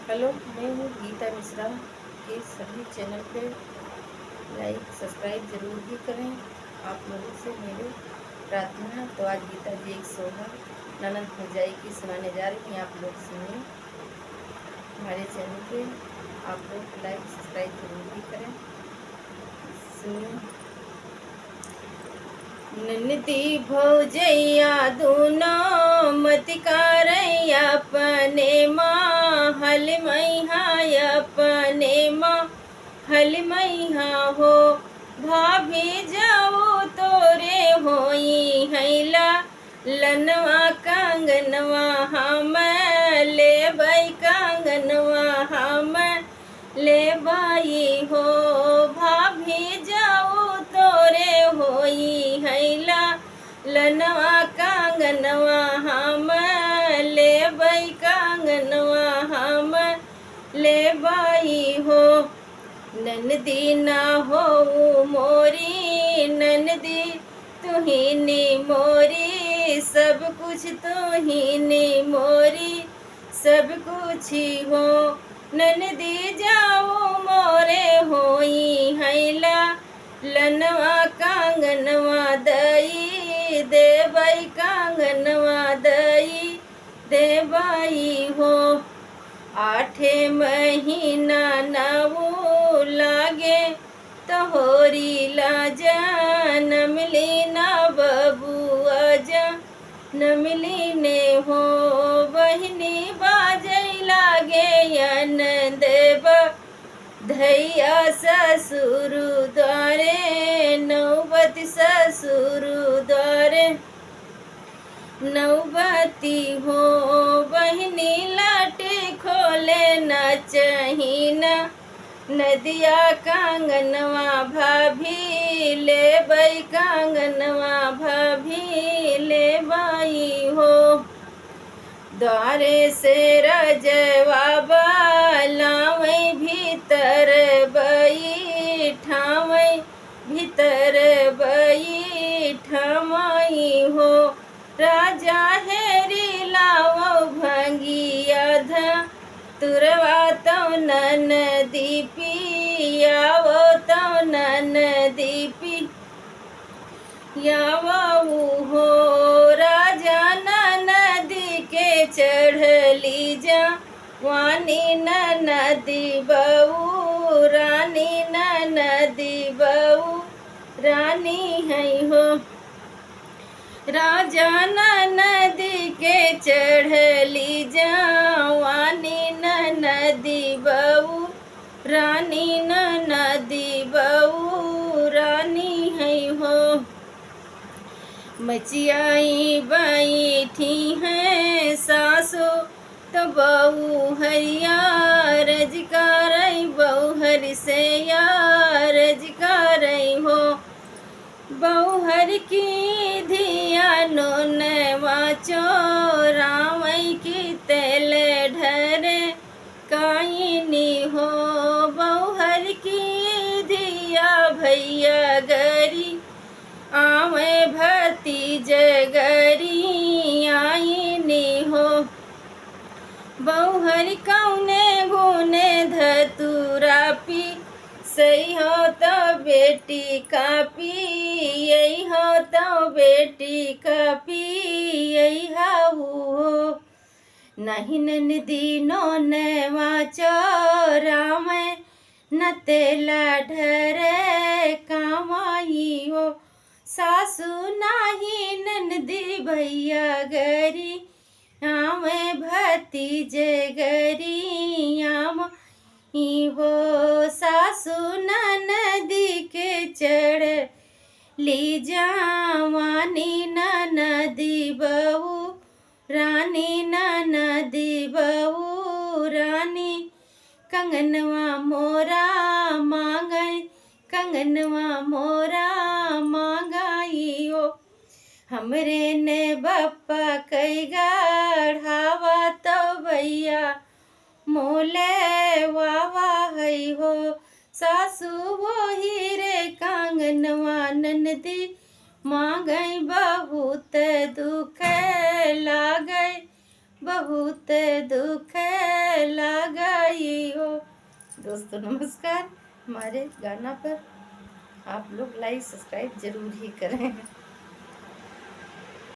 Hello, मैं हूँ गीता मिश्रा के सभी चैनल पे लाइक सब्सक्राइब ज़रूर ही करें। आप लोगों से मेरे प्रार्थना है। तो आज गीता जी एक सोहर ननद भौजाई की सुनाने जा रही हैं। आप लोग सुनिए हमारे चैनल पे। आप लोग लाइक सब्सक्राइब ज़रूर ही करें। सुनिए। ननदी भौजैया दोनों मत करैया अपने माँ हल मैहा अपने माँ हल मैहा हो भाभी जाओ तोरे होई हैला लनवा कंगनवा हम ले बाई कंगनवा हम ले बाई हो भाभी जाओ तोरे होई हैला लनवा कंगनवा हम ले बाई कंगनवा हम ले बाई हो ननदी ना हो मोरी ननदी तुहिनी मोरी सब कुछ तुहिनी मोरी सब कुछ हो ननदी जाओ मोरे होई हैला लनवा कांगनवा दई देवई कांगनवा दई देवई हो 8 महीना नवो लागे तोहरी लाजा न मिली ना बबुआ जा न मिली ने हो बहनी बाजई लागे यन देव धैया ससुर द्वारे नौबत ससुर द्वारे नौबती हो बहनी लाटे खोले न चहीना नदिया कांगनवा भाभी ले बाई कांगनवा भाभी ले बाई हो द्वारे से रजवा लावे भीतर बई ठावे भीतर बई ठमाई हो राजा हेरी लावो भंगिया ध तुरवा तो नन दीपी यावो तो नन दीपी यावो हो राजा नदी के चढ़ली जा वानी नदी बहू रानी नदी बहू रानी है हो राजा नदी के चढ़ली जवानी नदी बहू रानी नदी बहू रानी है हो मचियाई बैठी हैं सासो तो बहू हरिया रजकार बहू हर से यार रजकार हो बहुहर की धिया नो नवा चोरावई की तेल ढरे काइनी हो बहुहर की धिया भैया गरी आवे भतीज गरी आईनी हो बहुहर कौने गुने धतुरा पी सही हो तो बेटी का पी यही हो तो बेटी का पी यही हो नहीं ननदी नो नवा चोरा में न तेला ढरे कामाई हो सासू नाही ननदी भैया गरी आवे भतीज गरी आम हो सासू नदी के चढ़ ली जवानी नदी बहू रानी नदी बहू रानी कंगनवा मोरा मांगई कंगनवा मोरा मांगाई हो हमरे ने बप्पा कई गढ़ावा तो भैया मोले वावा है हो सासू वो हीरे कांगनवा ननदी मांगई बहुत दुख लागई बहुत दुख लागई। दोस्तों नमस्कार। हमारे गाना पर आप लोग लाइक सब्सक्राइब ज़रूर ही करें।